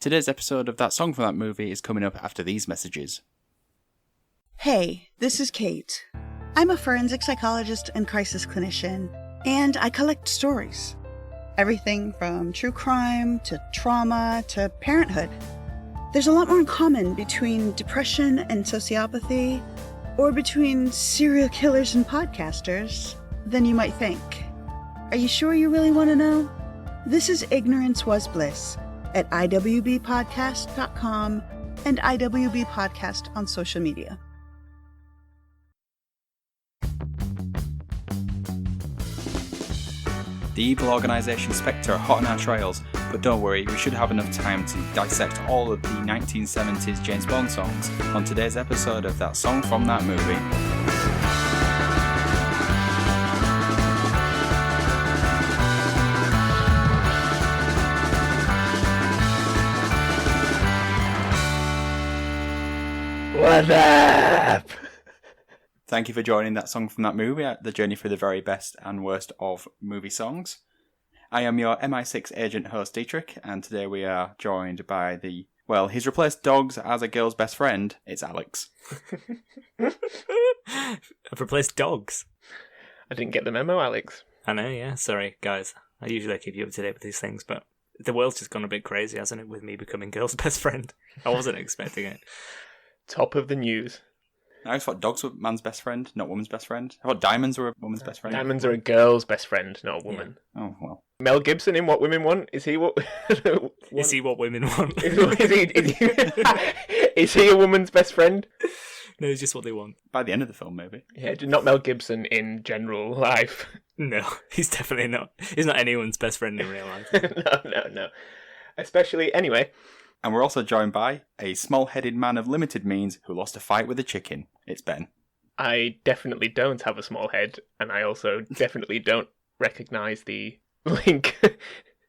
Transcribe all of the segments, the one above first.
Today's episode of That Song from That Movie is coming up after these messages. Hey, this is Kate. I'm a forensic psychologist and crisis clinician, and I collect stories. Everything from true crime to trauma to parenthood. There's a lot more in common between depression and sociopathy, or between serial killers and podcasters, than you might think. Are you sure you really want to know? This is Ignorance Was Bliss at iwbpodcast.com and IWB Podcast on social media. The evil organisation Spectre are hot on our trails, but don't worry, we should have enough time to dissect all of the 1970s James Bond songs on today's episode of That Song from That Movie. What's up? Thank you for joining That Song from That Movie, the journey through the very best and worst of movie songs. I am your MI6 agent host Dietrich, and today we are joined by he's replaced dogs as a girl's best friend. It's Alex. I've replaced dogs. I didn't get the memo, Alex. I know, yeah. Sorry, guys. I usually keep you up to date with these things, but the world's just gone a bit crazy, hasn't it, with me becoming girl's best friend? I wasn't expecting it. Top of the news. I always thought dogs were man's best friend, not woman's best friend. I thought diamonds were a woman's best friend. Diamonds are a girl's best friend, not a woman. Yeah. Oh, well. Mel Gibson in What Women Want? Is he what... Is he what women want? Is he a woman's best friend? No, it's just what they want. By the end of the film, maybe. Yeah, not Mel Gibson in general life. No, he's definitely not. He's not anyone's best friend in real life. No. Especially, anyway... And we're also joined by a small-headed man of limited means who lost a fight with a chicken. It's Ben. I definitely don't have a small head, and I also definitely don't recognise the link.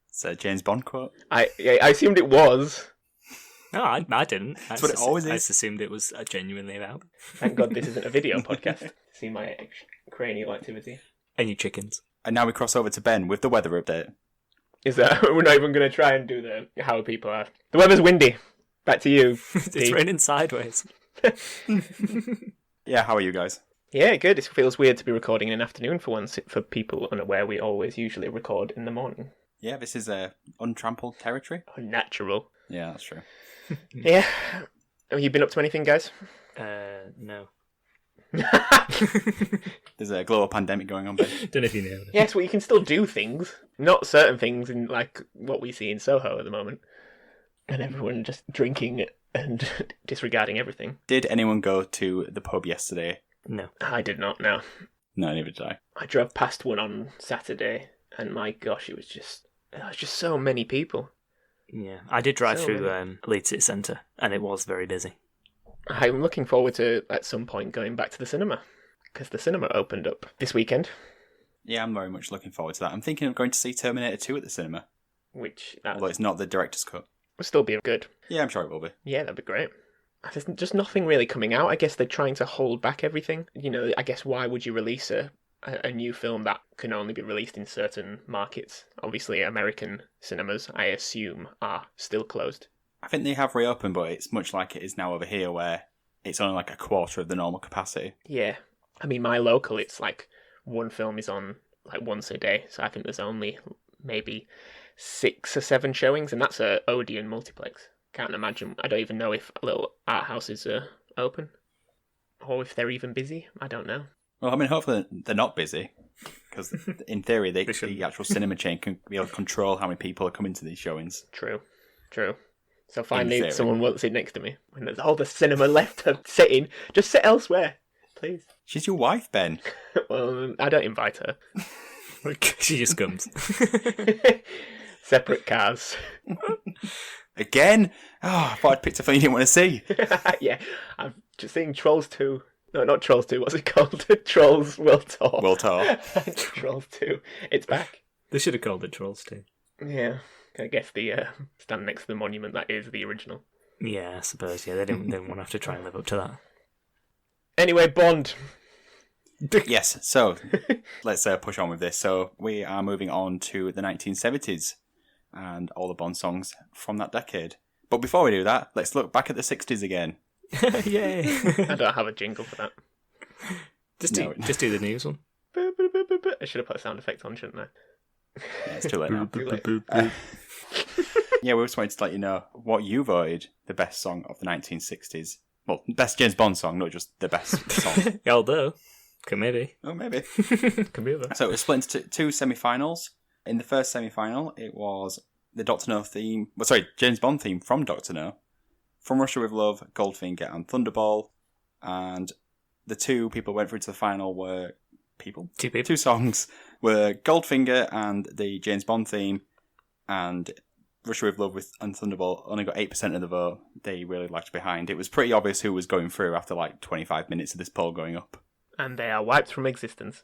It's a James Bond quote. I assumed it was. No, I didn't. That's what it always is. I just assumed it was genuinely about. Thank God this isn't a video podcast. See my cranial activity. And you chickens. And now we cross over to Ben with the weather update. Is that we're not even going to try and do how people are. The weather's windy. Back to you. It's raining sideways. Yeah, how are you guys? Yeah, good. It feels weird to be recording in an afternoon for once. For people unaware, we always usually record in the morning. Yeah, this is untrampled territory. Unnatural. Yeah, that's true. Yeah. Have you been up to anything, guys? No. There's a global pandemic going on, Ben. Don't know if you know. Yes, well, you can still do things. Not certain things in like what we see in Soho at the moment. And everyone just drinking and disregarding everything. Did anyone go to the pub yesterday? No. I did not, no. No, neither did I. I drove past one on Saturday, and my gosh, it was just so many people. Yeah, I did drive So through Leeds City Centre, and it was very busy. I'm looking forward to, at some point, going back to the cinema, because the cinema opened up this weekend. Yeah, I'm very much looking forward to that. I'm thinking of going to see Terminator 2 at the cinema. Although it's not the director's cut. Will still be good. Yeah, I'm sure it will be. Yeah, that'd be great. There's just nothing really coming out. I guess they're trying to hold back everything. You know, I guess why would you release a new film that can only be released in certain markets? Obviously, American cinemas, I assume, are still closed. I think they have reopened, but it's much like it is now over here, where it's only like a quarter of the normal capacity. Yeah. I mean, my local, it's like one film is on like once a day, so I think there's only maybe 6 or 7 showings, and that's a Odeon multiplex. Can't imagine. I don't even know if little art houses are open, or if they're even busy. I don't know. Well, I mean, hopefully they're not busy, because in theory, the actual cinema chain can be able to control how many people are coming to these showings. True. So finally, someone won't sit next to me when there's all the cinema left to sit in. Just sit elsewhere, please. She's your wife, Ben. Well, I don't invite her. She just comes. Separate cars. Again? Oh, I thought I'd picked a film you didn't want to see. Yeah, I'm just seeing Trolls 2. No, not Trolls 2. What's it called? Trolls World Tour. World Tour. Trolls 2. It's back. They should have called it Trolls 2. Yeah. I guess the stand next to the monument, that is the original. Yeah, I suppose. Yeah, they didn't want to have to try and live up to that. Anyway, Bond. Yes, so let's push on with this. So we are moving on to the 1970s and all the Bond songs from that decade. But before we do that, let's look back at the 60s again. Yay! I don't have a jingle for that. Just do the news one. I should have put a sound effect on, shouldn't I? Yeah, it's too late now. Too late. Yeah, we just wanted to let you know what you voted the best song of the 1960s. Well, best James Bond song, not just the best song. Although, could maybe. Oh, maybe. Can be that. So it was split into two semi-finals. In the first semi-final, it was the Doctor No theme... Well, sorry, James Bond theme from Doctor No. From Russia With Love, Goldfinger and Thunderball. And the two people who went through to the final were... Two people? Two songs were Goldfinger and the James Bond theme. And Russia With Love and Thunderball only got 8% of the vote. They really lagged behind. It was pretty obvious who was going through after like 25 minutes of this poll going up. And they are wiped from existence.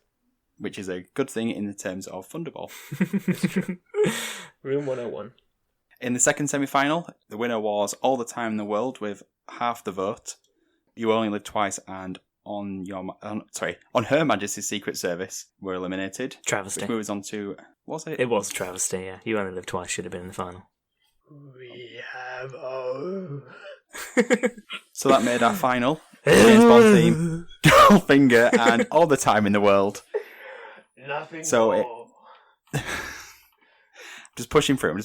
Which is a good thing in the terms of Thunderball. It's true. Room 101. In the second semi-final, the winner was All the Time in the World with half the vote. You Only Live Twice and On Her Majesty's Secret Service were eliminated. Travesty. Which moves on to... Was it? It was travesty, yeah. You Only Live Twice should have been in the final. We have all. So that made our final. James Bond theme, Goldfinger, and All the Time in the World. Nothing So more. I'm just pushing through.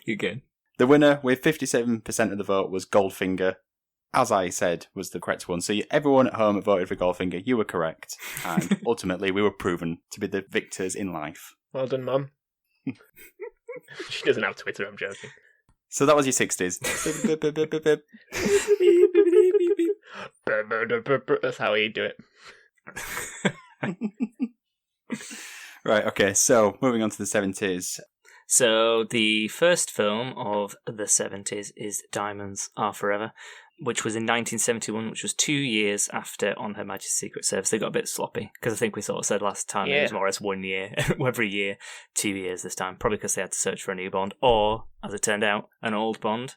You're good. The winner with 57% of the vote was Goldfinger. As I said, was the correct one. So everyone at home voted for Goldfinger. You were correct. And ultimately, we were proven to be the victors in life. Well done, Mum. She doesn't have Twitter, I'm joking. So that was your 60s. That's how we do it. Right, okay. So moving on to the 70s. So the first film of the 70s is Diamonds Are Forever, which was in 1971, which was 2 years after On Her Majesty's Secret Service. They got a bit sloppy, because I think we sort of said last time it was more or less 1 year, every year, 2 years this time, probably because they had to search for a new Bond, or, as it turned out, an old Bond,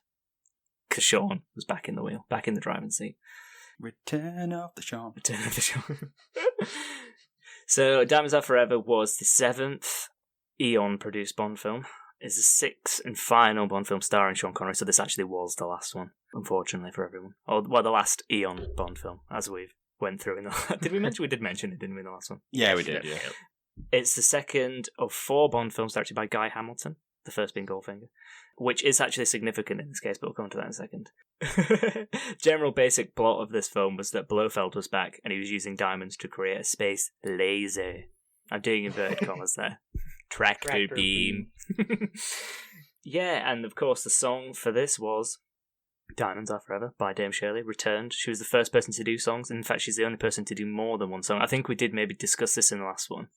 because Sean was back in the wheel, back in the driving seat. Return of the Sean. Return of the Sean. So Diamonds Are Forever was the 7th Eon-produced Bond film. It's the 6th and final Bond film starring Sean Connery, so this actually was the last one, unfortunately for everyone. Or, well, the last Eon Bond film, as we went through in the... Did we mention? We did mention it, didn't we, in the last one? Yeah, we did, yeah. It's the second of 4 Bond films directed by Guy Hamilton, the first being Goldfinger, which is actually significant in this case, but we'll come on to that in a second. General basic plot of this film was that Blofeld was back, and he was using diamonds to create a space laser. I'm doing inverted commas there. Tractor beam. Yeah, and of course the song for this was Diamonds Are Forever by Dame Shirley, returned. She was the first person to do songs, and in fact she's the only person to do more than one song. I think we did maybe discuss this in the last one,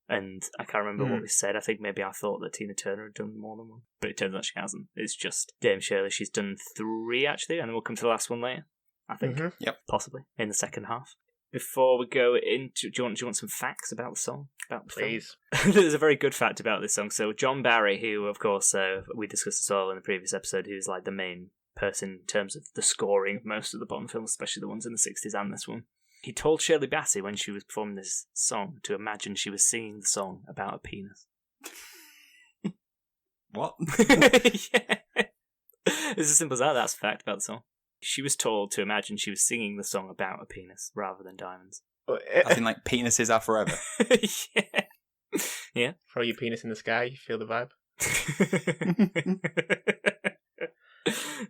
and I can't remember what we said. I think maybe I thought that Tina Turner had done more than one, but it turns out she hasn't. It's just Dame Shirley. She's done 3 actually, and then we'll come to the last one later, I think. Yep. Possibly, in the second half. Before we go into, do you want some facts about the song? About the Please. There's a very good fact about this song. So John Barry, who of course we discussed as well in the previous episode, who's like the main person in terms of the scoring of most of the Bond films, especially the ones in the 60s and this one. He told Shirley Bassey when she was performing this song to imagine she was singing the song about a penis. What? Yeah. It's as simple as that. That's a fact about the song. She was told to imagine she was singing the song about a penis rather than diamonds. I think like penises are forever. Yeah. Yeah. Throw your penis in the sky, you feel the vibe.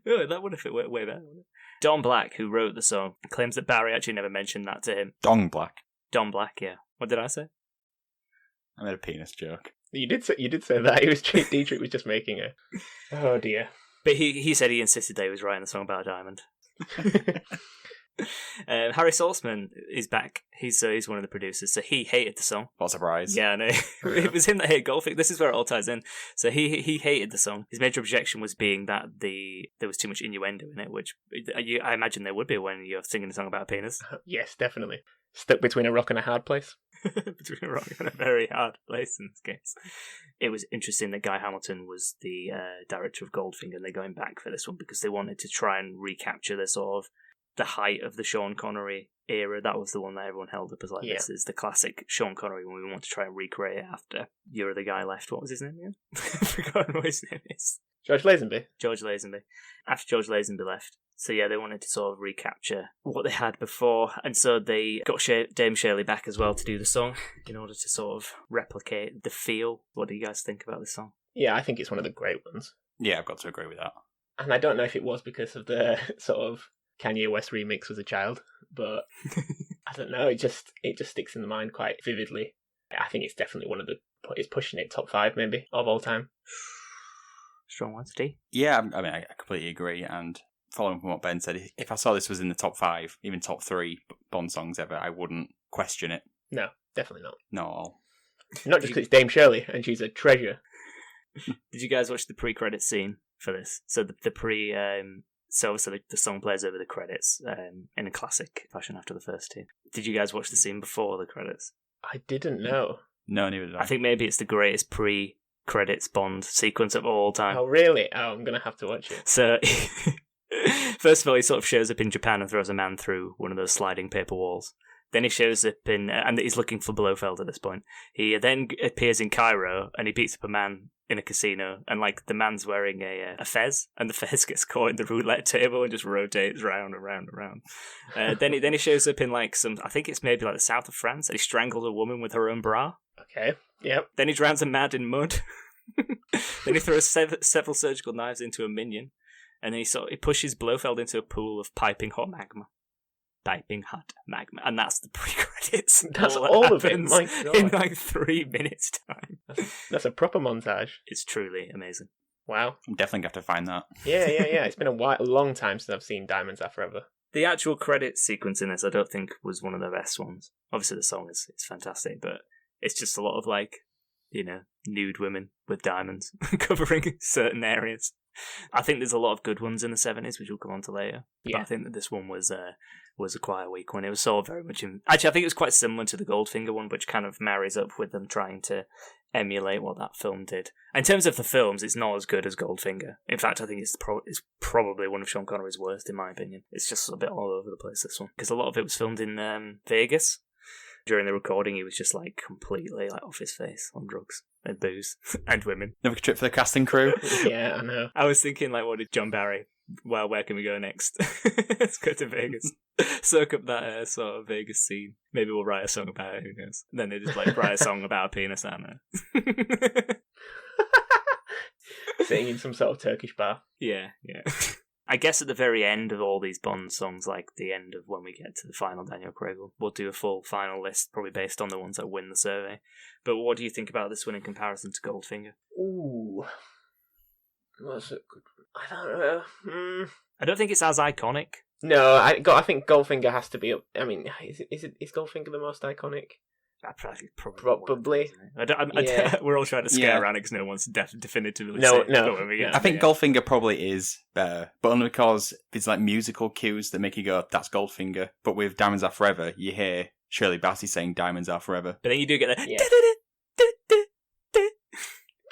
Oh, that would have fit way better, wouldn't it? Don Black, who wrote the song, claims that Barry actually never mentioned that to him. Dong Black. Don Black, yeah. What did I say? I made a penis joke. You did say that. It was Dietrich was just making a... Oh dear. But he said he insisted that he was writing the song about a diamond. Harry Saltzman is back. He's one of the producers, so he hated the song. What a surprise. Yeah, no, it was him that hated Goldfinger. This is where it all ties in. So he hated the song. His major objection was being that there was too much innuendo in it, which I imagine there would be when you're singing a song about a penis. Yes, definitely. Stuck between a rock and a hard place. Between a rock and a very hard place in this case. It was interesting that Guy Hamilton was the director of Goldfinger, and they're going back for this one because they wanted to try and recapture the sort of the height of the Sean Connery era. That was the one that everyone held up as like, this is the classic Sean Connery when we want to try and recreate it after You're the Guy Left. What was his name again? I've forgotten what his name is. George Lazenby. George Lazenby. After George Lazenby left. So yeah, they wanted to sort of recapture what they had before, and so they got Dame Shirley back as well to do the song in order to sort of replicate the feel. What do you guys think about this song? Yeah, I think it's one of the great ones. Yeah, I've got to agree with that. And I don't know if it was because of the sort of Kanye West remix as a child, but I don't know, it just sticks in the mind quite vividly. I think it's definitely it's pushing it top 5 maybe of all time. Strong words, D. Yeah, I mean, I completely agree, and following from what Ben said, if I saw this was in the top 5, even top 3 Bond songs ever, I wouldn't question it. No, definitely not. Not at all. Not just because it's Dame Shirley and she's a treasure. Did you guys watch the pre-credit scene for this? So so obviously the song plays over the credits in a classic fashion after the first two. Did you guys watch the scene before the credits? I didn't know. No, neither did I. I think maybe it's the greatest pre-credits Bond sequence of all time. Oh, really? Oh, I'm going to have to watch it. So, first of all, he sort of shows up in Japan and throws a man through one of those sliding paper walls. Then he shows up and he's looking for Blofeld at this point. He then appears in Cairo and he beats up a man in a casino, and like the man's wearing a fez, and the fez gets caught in the roulette table and just rotates round and round and round. Then he shows up in like I think it's maybe like the south of France, and he strangles a woman with her own bra. Okay, yep. Then he drowns a man in mud. Then he throws several surgical knives into a minion, and then he pushes Blofeld into a pool of piping hot magma. And that's the pre-credits. That's all of it. My God. In like 3 minutes time. That's a proper montage. It's truly amazing. Wow. I'm definitely going to have to find that. Yeah. It's been a long time since I've seen Diamonds Are Forever. The actual credit sequence in this, I don't think was one of the best ones. Obviously, the song is fantastic, but it's just a lot of like, nude women with diamonds covering certain areas. I think there's a lot of good ones in the 70s, which we'll come on to later. Yeah. But I think that this one was a quite weak one. It was sort of very much actually, I think it was quite similar to the Goldfinger one, which kind of marries up with them trying to emulate what that film did. In terms of the films, it's not as good as Goldfinger. In fact, I think it's probably one of Sean Connery's worst, in my opinion. It's just a bit all over the place, this one, because a lot of it was filmed in Vegas. During the recording, he was just like completely like off his face on drugs and booze and women. Never a trip for the casting crew. Yeah, I know. I was thinking, like, what did John Barry? Well, where can we go next? Let's go to Vegas. Soak up that sort of Vegas scene. Maybe we'll write a song about it, who knows? Then they just like write a song about a penis, I don't know. Sitting in some sort of Turkish bar. Yeah. I guess at the very end of all these Bond songs, like the end of when we get to the final Daniel Craig one, we'll do a full final list, probably based on the ones that win the survey. But what do you think about this one in comparison to Goldfinger? Ooh. What's it good? I don't know. I don't think it's as iconic. No, I think Goldfinger has to be up. I mean, is Goldfinger the most iconic? Probably. Yeah. We're all trying to scare around it because no one's definitively No. I think Goldfinger probably is better, but only because there's like musical cues that make you go, that's Goldfinger. But with Diamonds Are Forever, you hear Shirley Bassey saying Diamonds Are Forever. But then you do get the... Yeah.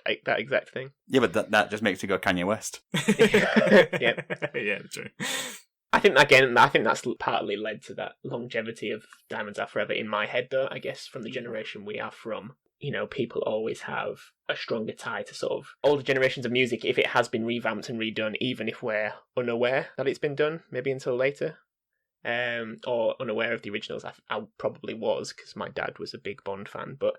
Like that exact thing. Yeah, but that just makes you go Kanye West. Yeah. Yeah, true. I think that's partly led to that longevity of Diamonds Are Forever in my head, though, I guess, from the generation we are from. People always have a stronger tie to sort of older generations of music if it has been revamped and redone, even if we're unaware that it's been done, maybe until later. Or unaware of the originals. I probably was, because my dad was a big Bond fan, but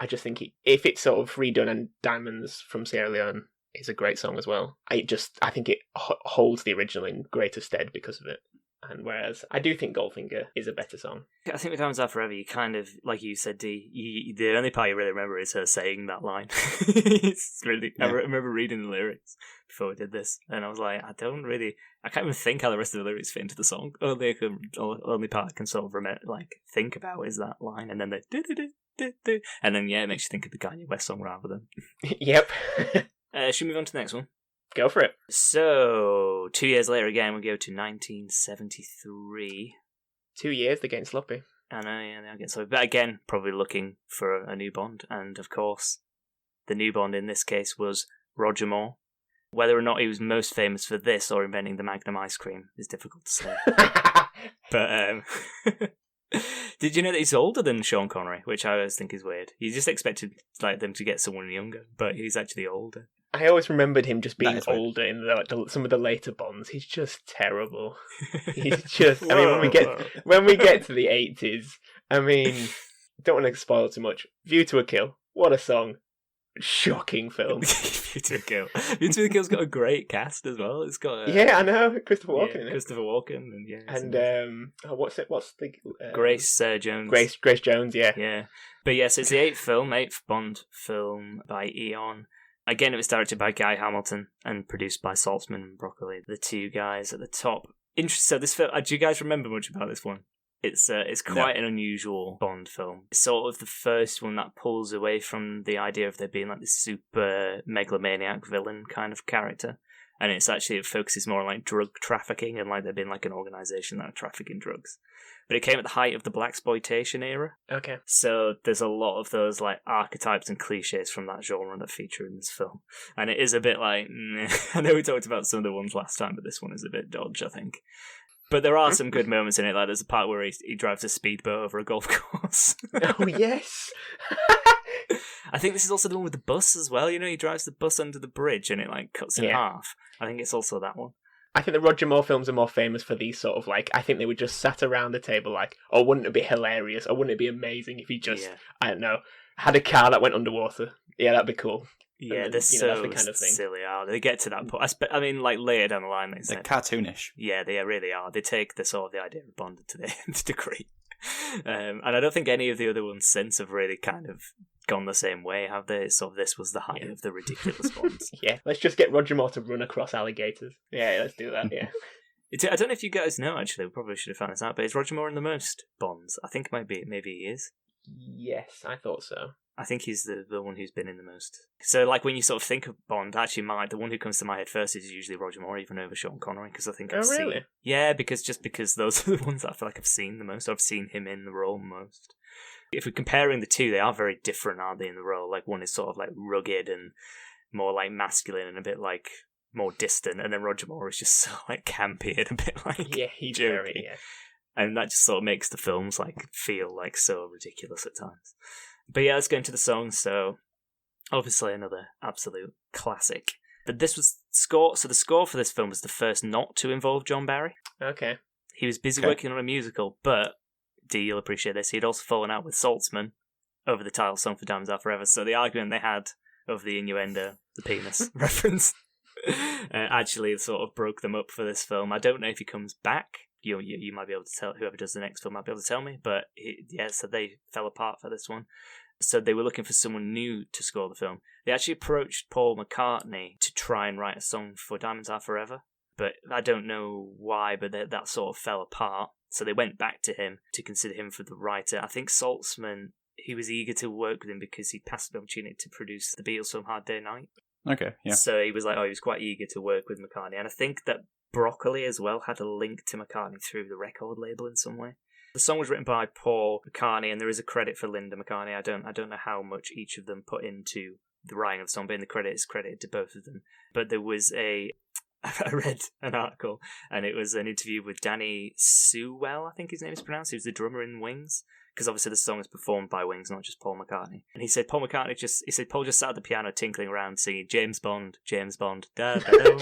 I just think if it's sort of redone, and Diamonds from Sierra Leone is a great song as well. I think it holds the original in greater stead because of it. And whereas I do think Goldfinger is a better song. I think with Diamonds Are Forever, you kind of, like you said, Dee, the only part you really remember is her saying that line. It's really, yeah. I remember reading the lyrics before we did this, and I was like, I can't even think how the rest of the lyrics fit into the song. Only part I can sort of think about is that line, and then the and then it makes you think of the Kanye West song rather than. Yep. Should we move on to the next one? Go for it. So, 2 years later again, we go to 1973. 2 years, they're getting sloppy. I know, yeah, they're getting sloppy. But again, probably looking for a new Bond. And of course, the new Bond in this case was Roger Moore. Whether or not he was most famous for this or inventing the Magnum ice cream is difficult to say. But, did you know that he's older than Sean Connery? Which I always think is weird. You just expected them to get someone younger, but he's actually older. I always remembered him just being That is weird. older in some of the later Bonds. He's just terrible. He's just. I mean, when we get to the 80s, I mean, don't want to spoil too much. View to a Kill. What a song! Shocking film. View to a Kill. View to a Kill's got a great cast as well. It's got yeah, I know Christopher Walken in it. Christopher Walken, and what's the Grace Jones. Grace Jones, yeah. Yeah. But yes, it's the eighth Bond film by Eon. Again, it was directed by Guy Hamilton and produced by Saltzman and Broccoli, the two guys at the top. So this film, do you guys remember much about this one? It's quite an unusual Bond film. It's sort of the first one that pulls away from the idea of there being like this super megalomaniac villain kind of character. And it focuses more on like drug trafficking and like there being like an organisation that are trafficking drugs. But it came at the height of the blaxploitation era. Okay. So there's a lot of those like archetypes and cliches from that genre that feature in this film. And it is a bit like, I know we talked about some of the ones last time, but this one is a bit dodge, I think. But there are some good moments in it. Like there's a part where he drives a speedboat over a golf course. Oh, yes. I think this is also the one with the bus as well. You know, he drives the bus under the bridge and it like cuts in half. I think it's also that one. I think the Roger Moore films are more famous for these sort of like, I think they were just sat around the table like, oh, wouldn't it be hilarious? Or wouldn't it be amazing if he just, I don't know, had a car that went underwater? Yeah, that'd be cool. Yeah, they're that's the kind of thing. Silly, are they? Get to that point. I mean, like later down the line, they're cartoonish. Yeah, they really are. They take the sort of the idea of Bond to the nth degree. And I don't think any of the other ones since have really kind of gone the same way, have they? So this was the height of the ridiculous Bonds. Yeah, let's just get Roger Moore to run across alligators. Yeah, let's do that, yeah. I don't know if you guys know, actually, we probably should have found this out, but is Roger Moore in the most Bonds? I think maybe he is. Yes, I thought so. I think he's the one who's been in the most. So, like, when you sort of think of Bond, actually, the one who comes to my head first is usually Roger Moore, even over Sean Connery, because I think I've seen... really? Yeah, because those are the ones that I feel like I've seen the most. I've seen him in the role most. If we're comparing the two, they are very different, aren't they, in the role? Like, one is sort of, like, rugged and more, like, masculine and a bit, like, more distant, and then Roger Moore is just so, like, campy and a bit, like, yeah, he's jokey. very, yeah. And that just sort of makes the films, like, feel, like, so ridiculous at times. But yeah, let's go into the songs. So, obviously another absolute classic. But this was score. So the score for this film was the first not to involve John Barry. Okay. He was busy working on a musical, but you'll appreciate this. He had also fallen out with Saltzman over the title song for Diamonds Are Forever. So the argument they had over the innuendo, the penis reference, actually sort of broke them up for this film. I don't know if he comes back. You might be able to tell, whoever does the next film might be able to tell me, but so they fell apart for this one. So they were looking for someone new to score the film. They actually approached Paul McCartney to try and write a song for Diamonds Are Forever, but I don't know why, but that sort of fell apart. So they went back to him to consider him for the writer. I think Saltzman, he was eager to work with him because he passed the opportunity to produce the Beatles film Hard Day Night. Okay, yeah. So he was like, he was quite eager to work with McCartney. And I think that Broccoli as well had a link to McCartney through the record label in some way. The song was written by Paul McCartney, and there is a credit for Linda McCartney. I don't know how much each of them put into the writing of the song, but in the credit is credited to both of them. But there was I read an article, and it was an interview with Danny Sewell, I think his name is pronounced. He was the drummer in Wings, because obviously the song is performed by Wings, not just Paul McCartney. And he said Paul just sat at the piano tinkling around singing James Bond, da da da,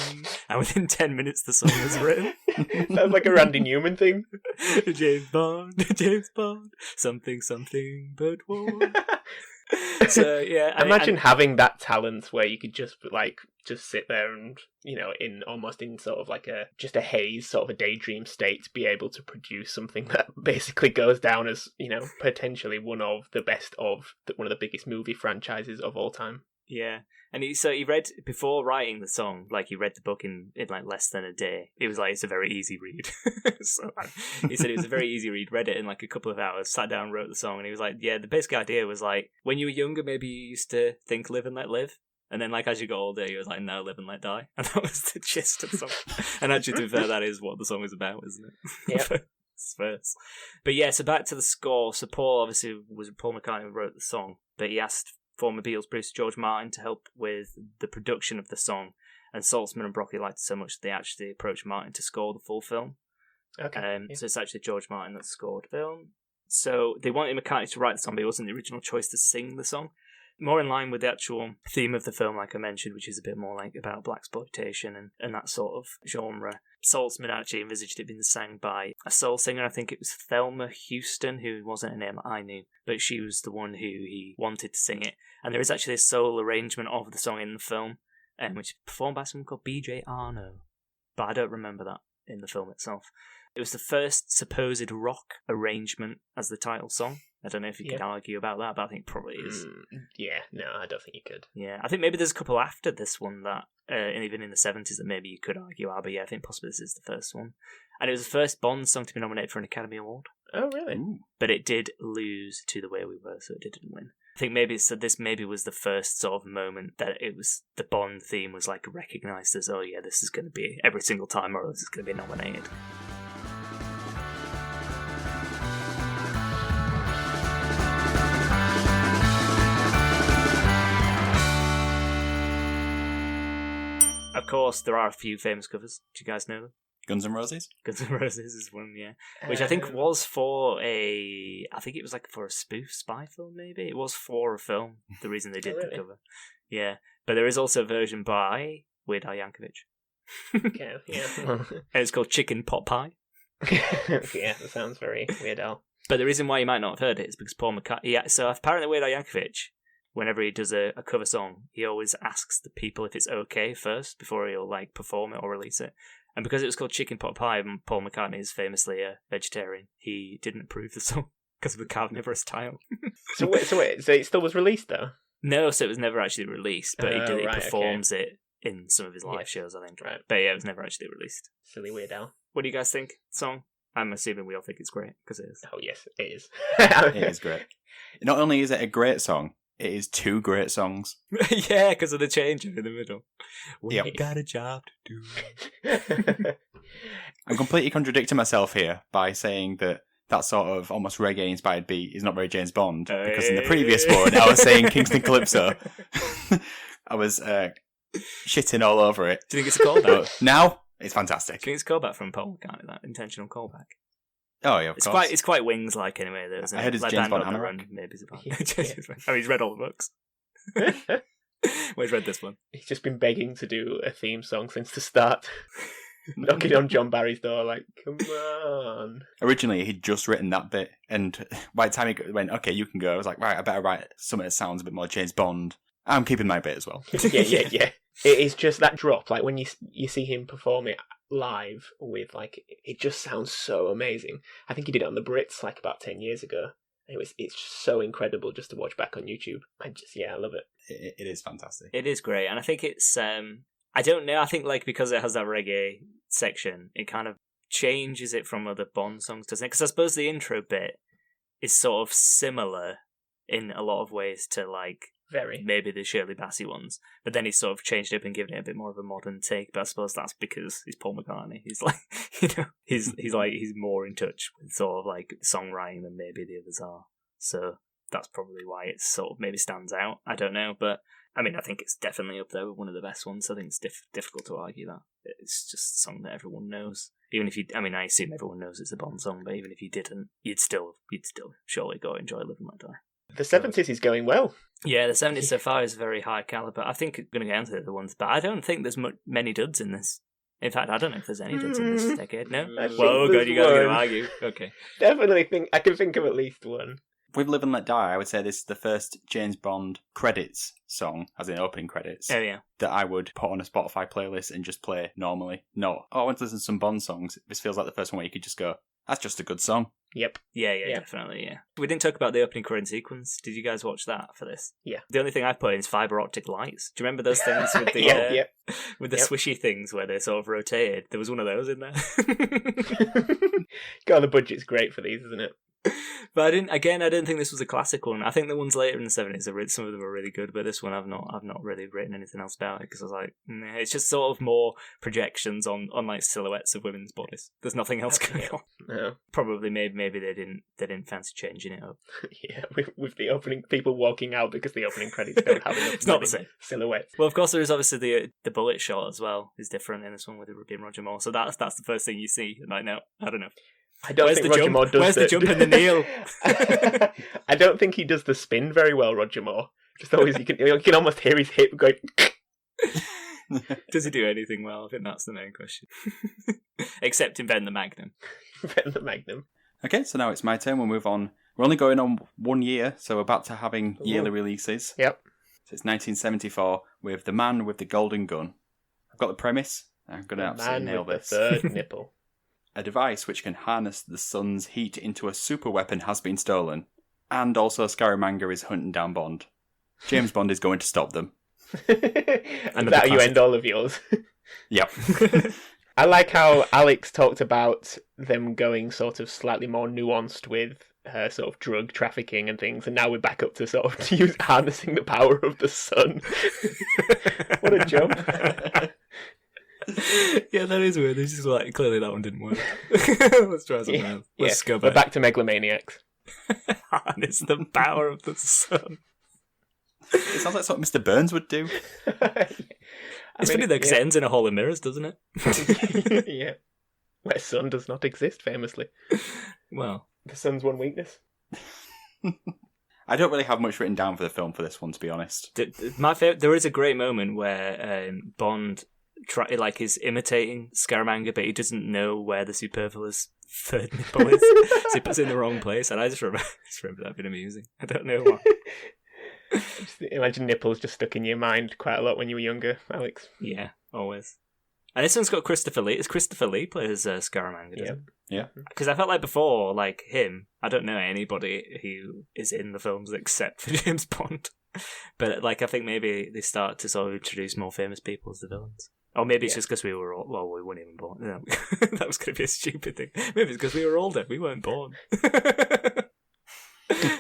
and within 10 minutes the song was written. Sounds like a Randy Newman thing. James Bond, something, but war. So yeah, imagine having that talent where you could just sit there and, in almost in sort of like just a haze, sort of a daydream state, to be able to produce something that basically goes down as, potentially one of the biggest movie franchises of all time. Yeah, and he read, before writing the song, like he read the book in like less than a day. It was like, it's a very easy read. So he said it was a very easy read, read it in like a couple of hours, sat down, wrote the song, and he was like, yeah, the basic idea was like, when you were younger, maybe you used to think live and let live. And then, like, as you got older, he was like, no, live and let die. And that was the gist of the song. And actually, to be fair, that is what the song is about, isn't it? Yeah. First. But yeah, so back to the score. So Paul McCartney who wrote the song, but he asked former Beatles producer George Martin to help with the production of the song. And Saltzman and Broccoli liked it so much that they actually approached Martin to score the full film. Okay. So it's actually George Martin that scored the film. So they wanted McCartney to write the song, but he wasn't the original choice to sing the song. more in line with the actual theme of the film, like I mentioned, which is a bit more like about blaxploitation and that sort of genre. Saltzman actually envisaged it being sang by a soul singer. I think it was Thelma Houston, who wasn't a name that I knew, but she was the one who he wanted to sing it. And there is actually a soul arrangement of the song in the film, which is performed by someone called B.J. Arno, but I don't remember that in the film itself. It was the first supposed rock arrangement as the title song. I don't know if you could argue about that, but I think it probably is. Yeah, no, I don't think you could. Yeah, I think maybe there's a couple after this one that, and even in the 70s, that maybe you could argue but yeah, I think possibly this is the first one. And it was the first Bond song to be nominated for an Academy Award. Oh, really? Ooh. But it did lose to The Way We Were, so it didn't win. I think maybe this maybe was the first sort of moment that it was the Bond theme was like recognised as, oh yeah, this is going to be every single time, or this is going to be nominated. Of course, there are a few famous covers. Do you guys know them? Guns N' Roses? Guns N' Roses is one, yeah. Which I think was for I think it was like for a spoof spy film, maybe? It was for a film, the reason they did the cover. Yeah. But there is also a version by Weird Al Yankovic. Okay, yeah. And it's called Chicken Pot Pie. Yeah, that sounds very Weird Al. But the reason why you might not have heard it is because Paul McCartney... Yeah, so apparently Weird Al Yankovic, whenever he does a cover song, he always asks the people if it's okay first before he'll like perform it or release it. And because it was called Chicken Pot Pie, and Paul McCartney is famously a vegetarian, he didn't approve the song because of the carnivorous title. So it still was released though? No, so it was never actually released, but he right, performs it in some of his live shows, I think. Right. But yeah, it was never actually released. Silly Weird Al. What do you guys think? Song? I'm assuming we all think it's great, because it is. Oh yes, it is. It is great. Not only is it a great song, it is two great songs. Yeah, because of the change in the middle. We Yep. got a job to do. I'm completely contradicting myself here by saying that sort of almost reggae-inspired beat is not very James Bond, because in the previous one, I was saying Kingston Calypso. I was shitting all over it. Do you think it's a callback? But now, it's fantastic. Do you think it's a callback from Paul McCartney, that intentional callback? Oh, yeah, of course. It's quite Wings-like anyway. Though, isn't I heard it's like James Bond on the Anorak. Run, maybe it's about. I mean, he's read all the books. Well, he's read this one. He's just been begging to do a theme song since the start. Knocking on John Barry's door like, come on. Originally, he'd just written that bit, and by the time he went, okay, you can go, I was like, right, I better write something that sounds a bit more James Bond. I'm keeping my bit as well. Yeah. It is just that drop, like when you see him perform it live with, like, it just sounds so amazing. I think he did it on the Brits, like, about 10 years ago. It's so incredible just to watch back on YouTube. I love it. It is fantastic. It is great, and I think it's I don't know, I think like because it has that reggae section, it kind of changes it from other Bond songs, doesn't it? Because I suppose the intro bit is sort of similar in a lot of ways to like Very. maybe the Shirley Bassey ones, but then he's sort of changed it up and given it a bit more of a modern take. But I suppose that's because he's Paul McCartney. He's like, he's more in touch with sort of like songwriting than maybe the others are. So that's probably why it sort of maybe stands out. I don't know, but I mean, I think it's definitely up there with one of the best ones. I think it's difficult to argue that. It's just a song that everyone knows. Even if I assume everyone knows it's a Bond song, but even if you didn't, you'd still surely go enjoy Live and Let Die. The 70s is going well. Yeah, the 70s so far is very high caliber. I think I'm going to get into the other ones, but I don't think there's many duds in this. In fact, I don't know if there's any duds in this decade. No? Well, God, you guys are going to argue. Okay. Definitely I can think of at least one. With Live and Let Die, I would say this is the first James Bond credits song, as in opening credits, Oh, yeah. that I would put on a Spotify playlist and just play normally. No, I want to listen to some Bond songs. This feels like the first one where you could just go, that's just a good song. Yep. Yeah, definitely, yeah. We didn't talk about the opening credit sequence. Did you guys watch that for this? Yeah. The only thing I've put in is fiber optic lights. Do you remember those things with the with the swishy things where they sort of rotated? There was one of those in there. God, the budget's great for these, isn't it? But I didn't think this was a classic one. I think the ones later in the 70s, some of them are really good, but this one I've not really written anything else about it because I was like, nah, it's just sort of more projections on like silhouettes of women's bodies. There's nothing else going on. No. Probably maybe they didn't fancy changing it up. Yeah, with the opening, people walking out because the opening credits don't have enough It's not the same silhouettes. Well, of course, there is obviously the bullet shot as well is different in this one with Roger Moore. So that's the first thing you see. Like, no, I don't know. I don't think Roger Moore does Where's the jump and the kneel? I don't think he does the spin very well, Roger Moore. Just always, you can almost hear his hip going. Does he do anything well? I think that's the main question. Except invent the Magnum. Invent the Magnum. Okay, so now it's my turn. We'll move on. We're only going on 1 year, so we're back to having yearly releases. Yep. So it's 1974 with The Man with the Golden Gun. I've got the premise. I'm going to absolutely nail this. The third nipple. A device which can harness the sun's heat into a super weapon has been stolen. And also Scaramanga is hunting down Bond. James Bond is going to stop them. And that you end all of yours. Yep. I like how Alex talked about them going sort of slightly more nuanced with sort of drug trafficking and things, and now we're back up to sort of harnessing the power of the sun. What a jump. Yeah, that is weird. This is like, clearly that one didn't work. Let's try something else. Let's go back. We're back to Megalomaniacs. Harness the power of the sun. It sounds like something Mr. Burns would do. It's funny though, because it ends in a hall of mirrors, doesn't it? Yeah. Where sun does not exist, famously. Well, the sun's one weakness. I don't really have much written down for the film for this one, to be honest. My favorite, there is a great moment where Bond is imitating Scaramanga, but he doesn't know where the superfluous third nipple is, so he puts it in the wrong place, and I just remember that being amusing. I don't know why. Just imagine nipples just stuck in your mind quite a lot when you were younger, Alex. Yeah, always. And this one's got Christopher Lee. It's Christopher Lee plays Scaramanga, doesn't it? Yeah. Because I felt like before, like him, I don't know anybody who is in the films except for James Bond. But like, I think maybe they start to sort of introduce more famous people as the villains. Or maybe it's just because we were all... Well, we weren't even born. No. That was going to be a stupid thing. Maybe it's because we were older. We weren't born.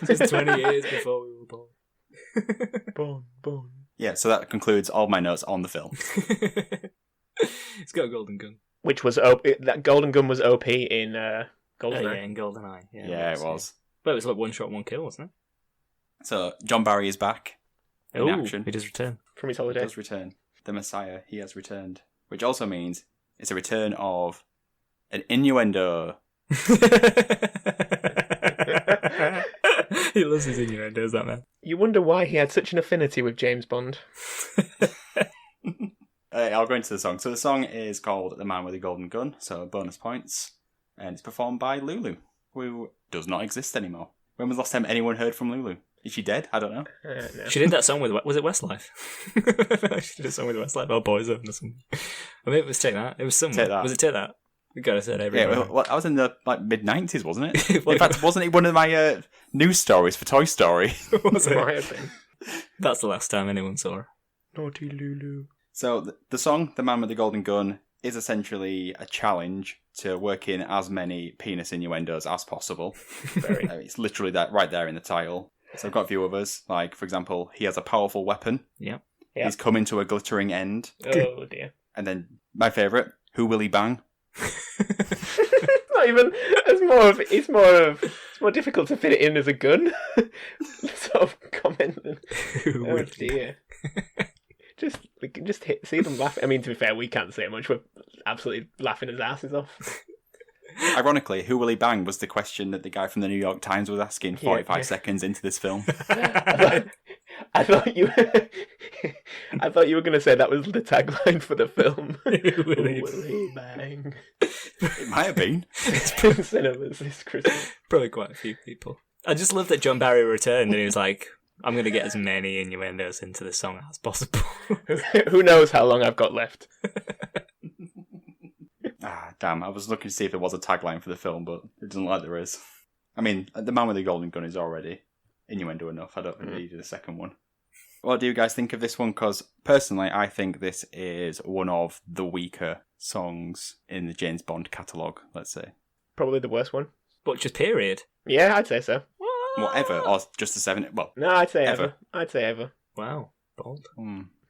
Just 20 years before we were born. Born. Yeah, so that concludes all my notes on the film. It's got a golden gun. Which was that golden gun was OP in GoldenEye. Yeah, in GoldenEye. Yeah, it was. But it was like one shot, one kill, wasn't it? So John Barry is back in action. He does return from his holiday. He does return. The Messiah, he has returned, which also means it's a return of an innuendo. He loves his innuendos, that man. You wonder why he had such an affinity with James Bond. I'll go into the song. So the song is called The Man with the Golden Gun, so bonus points. And it's performed by Lulu, who does not exist anymore. When was the last time anyone heard from Lulu? Is she dead? I don't know. No. She did that song with... Was it Westlife? She did a song with Westlife or Boyzone or something. Or maybe it was Take That. It was someone. Take That. Was it Take That? We gotta say it every Yeah, well, I was in the mid-90s, wasn't it? In fact, wasn't it one of my news stories for Toy Story? Was it? Might have been. That's the last time anyone saw her. Naughty Lulu. So the song, The Man with the Golden Gun, is essentially a challenge to work in as many penis innuendos as possible. It's literally that right there in the title. So I've got a few others. Like, for example, he has a powerful weapon. Yeah. He's coming to a glittering end. Oh, dear. And then, my favourite, who will he bang? Not even. It's more difficult to fit it in as a gun. Sort of comment than. Oh dear. We can just see them laughing. I mean, to be fair, we can't say much. We're absolutely laughing his asses off. Ironically, who will he bang was the question that the guy from the New York Times was asking 45 seconds into this film. I thought you were going to say that was the tagline for the film. Who will he bang? It might have been. It's been cinemas this Christmas. Probably quite a few people. I just love that John Barry returned and he was like, I'm going to get as many innuendos into the song as possible. Who knows how long I've got left. Damn, I was looking to see if there was a tagline for the film, but it doesn't look like there is. I mean, The Man with the Golden Gun is already innuendo enough. I don't think they needed a second one. What do you guys think of this one? Because personally, I think this is one of the weaker songs in the James Bond catalogue, let's say. Probably the worst one. But just period? Yeah, I'd say so. Whatever, or just the 7. Well, no, I'd say ever. I'd say ever. Wow, bold.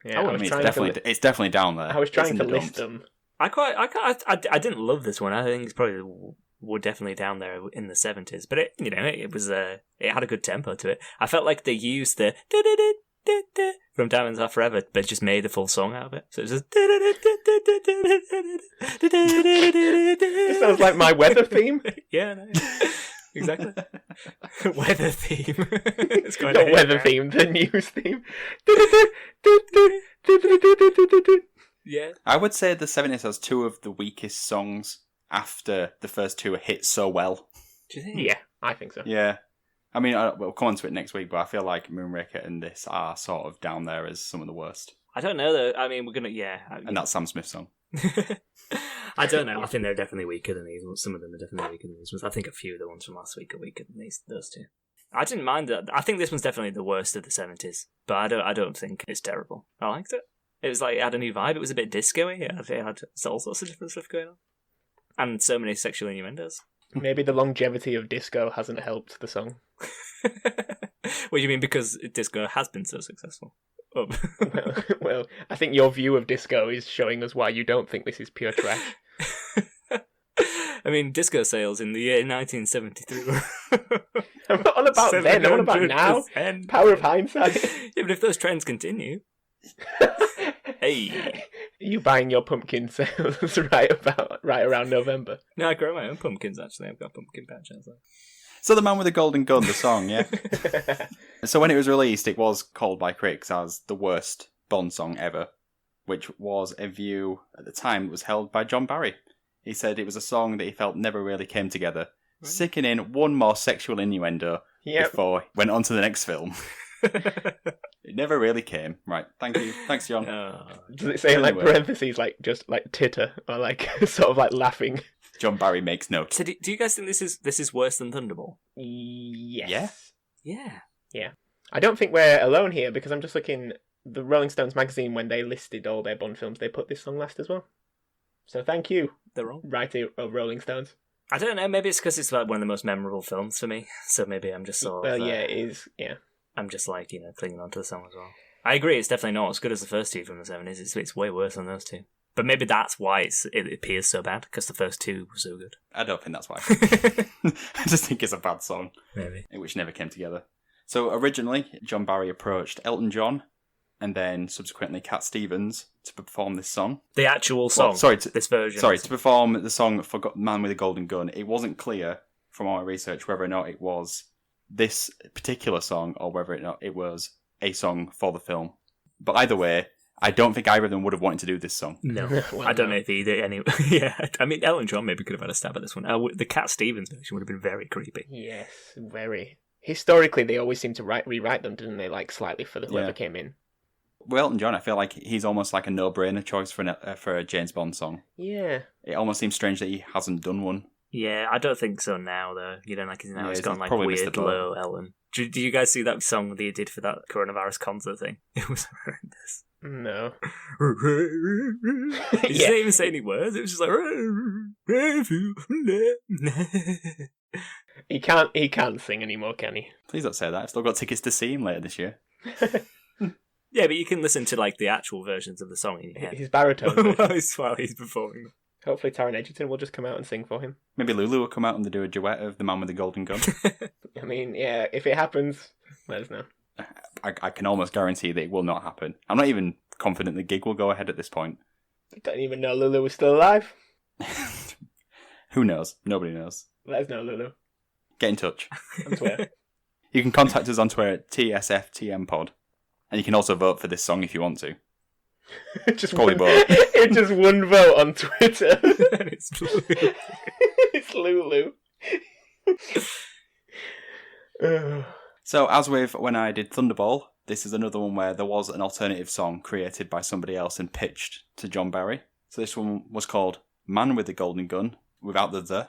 Yeah, it's definitely down there. I was trying to list them. I didn't love this one. I think it's probably were definitely down there in the 70s, but it was it had a good tempo to it. I felt like they used the from Diamonds Are Forever, but just made the full song out of it. So it was just. It sounds like my weather theme. Yeah. No. Exactly. Weather theme. It's going Not to weather theme, the news theme. Yeah. I would say the 70s has two of the weakest songs after the first two hit so well. Do you think? Yeah, I think so. Yeah. I mean, we'll come on to it next week, but I feel like Moonraker and this are sort of down there as some of the worst. I don't know though. I mean, we're gonna And that's Sam Smith's song. I don't know. I think they're definitely weaker than these ones. Some of them are definitely weaker than these ones. I think a few of the ones from last week are weaker than those two. I didn't mind that. I think this one's definitely the worst of the 70s, but I don't think it's terrible. I liked it. It was like, it had a new vibe. It was a bit disco-y. It had all sorts of different stuff going on. And so many sexual innuendos. Maybe the longevity of disco hasn't helped the song. What do you mean because disco has been so successful? Oh. Well, I think your view of disco is showing us why you don't think this is pure trash. I mean, disco sales in the year 1973 I'm not on about then, I'm on about now. 700%. Power of hindsight. Yeah, but if those trends continue... Hey. Are you buying your pumpkin sales right around November? No, I grow my own pumpkins, actually. I've got a pumpkin patch outside. So The Man with the Golden Gun, the song, yeah? So when it was released, it was called by critics as the worst Bond song ever, which was a view at the time that was held by John Barry. He said it was a song that he felt never really came together, sticking in one more sexual innuendo before he went on to the next film. It never really came. Right, thank you. Thanks, John. Does it say like parentheses, like just like titter, or like sort of like laughing? John Barry makes notes. So do you guys think this is worse than Thunderball? Yes. Yeah. I don't think we're alone here, because I'm just looking, the Rolling Stones magazine, when they listed all their Bond films, they put this song last as well. So thank you, They're wrong. writer of Rolling Stones. I don't know, maybe it's because it's like one of the most memorable films for me, so maybe I'm just sort of... Well, yeah, it is, yeah. I'm just like, clinging on to the song as well. I agree, it's definitely not as good as the first two from the 70s, it's way worse than those two. But maybe that's why it appears so bad, because the first two were so good. I don't think that's why. I just think it's a bad song. Maybe. Which never came together. So originally, John Barry approached Elton John and then subsequently Cat Stevens to perform this song. The actual song? This version? Sorry, to perform the song for Man with a Golden Gun. It wasn't clear from our research whether or not it was this particular song or whether or not it was a song for the film. But either way, I don't think either of them would have wanted to do this song. No, well, I don't know if either. Anyway, yeah, I mean, Elton John maybe could have had a stab at this one. The Cat Stevens version would have been very creepy. Yes, very. Historically, they always seem to rewrite them, didn't they? Like slightly for whoever came in. Well, Elton John, I feel like he's almost like a no-brainer choice for a James Bond song. Yeah. It almost seems strange that he hasn't done one. Yeah, I don't think so now, though. Like now he's gone like probably weird low Ellen. Do you guys see that song that he did for that coronavirus concert thing? It was horrendous. No. He didn't even say any words. It was just like... He can't sing anymore, can he? Please don't say that. I've still got tickets to see him later this year. Yeah, but you can listen to like the actual versions of the song in your head. His baritone while he's performing. Hopefully Taron Egerton will just come out and sing for him. Maybe Lulu will come out and do a duet of The Man with the Golden Gun. I mean, yeah, if it happens, let us know. I can almost guarantee that it will not happen. I'm not even confident the gig will go ahead at this point. I don't even know Lulu is still alive. Who knows? Nobody knows. Let us know, Lulu. Get in touch. On Twitter. You can contact us on Twitter at TSFTMPod. And you can also vote for this song if you want to. Just probably one, both. It's just one vote on Twitter. And it's Lulu. It's Lulu. So, as with when I did Thunderball, this is another one where there was an alternative song created by somebody else and pitched to John Barry. So this one was called Man with the Golden Gun, without the.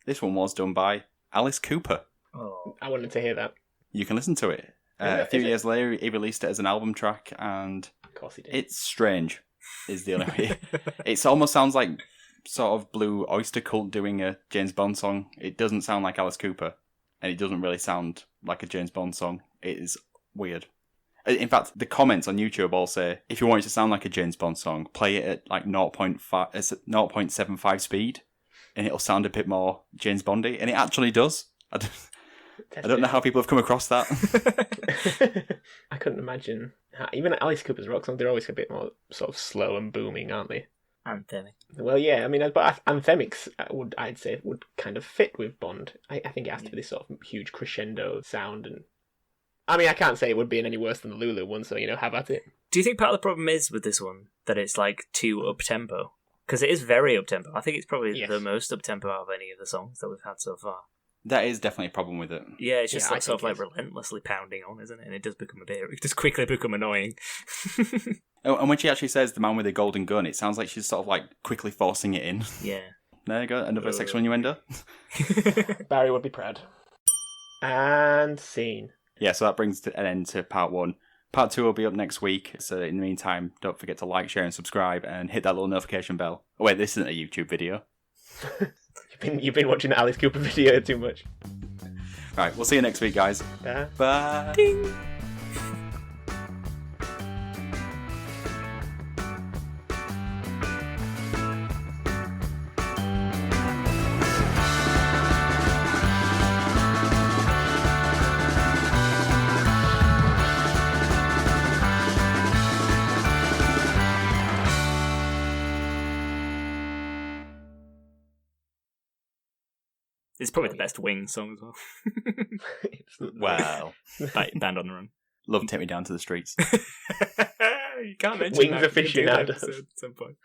This one was done by Alice Cooper. Oh, I wanted to hear that. You can listen to it. A few years later, he released it as an album track, and of course he did. It's strange, is the only way. It almost sounds like sort of Blue Oyster Cult doing a James Bond song. It doesn't sound like Alice Cooper, and it doesn't really sound like a James Bond song. It is weird. In fact, the comments on YouTube all say, if you want it to sound like a James Bond song, play it at like 0.75 speed, and it'll sound a bit more James Bondy, and it actually does. I don't know how people have come across that. I couldn't imagine. Even Alice Cooper's rock songs, they're always a bit more sort of slow and booming, aren't they? anthemic. Well, yeah, I mean, but anthemics I'd say would kind of fit with Bond. I think it has to be this sort of huge crescendo sound, and I mean, I can't say it would be any worse than the Lulu one, so have at it. Do you think part of the problem is with this one that it's like too up tempo? Because it is very up tempo. I think it's probably the most up tempo out of any of the songs that we've had so far. That is definitely a problem with it. Yeah, it's just sort of relentlessly pounding on, isn't it? And it does quickly become annoying. Oh, and when she actually says the man with the golden gun, it sounds like she's sort of like quickly forcing it in. Yeah. There you go, another sexual innuendo. Barry would be proud. And scene. Yeah, so that brings an end to part 1. Part 2 will be up next week, so in the meantime, don't forget to like, share and subscribe, and hit that little notification bell. Oh wait, this isn't a YouTube video. You've been watching the Alice Cooper video too much. Right, we'll see you next week, guys. Bye. Ding! It's probably the best Wing song as well. Wow. Band on the Run. Love Take Me Down to the Streets. You can't mention Wings that. aficionado. At some point.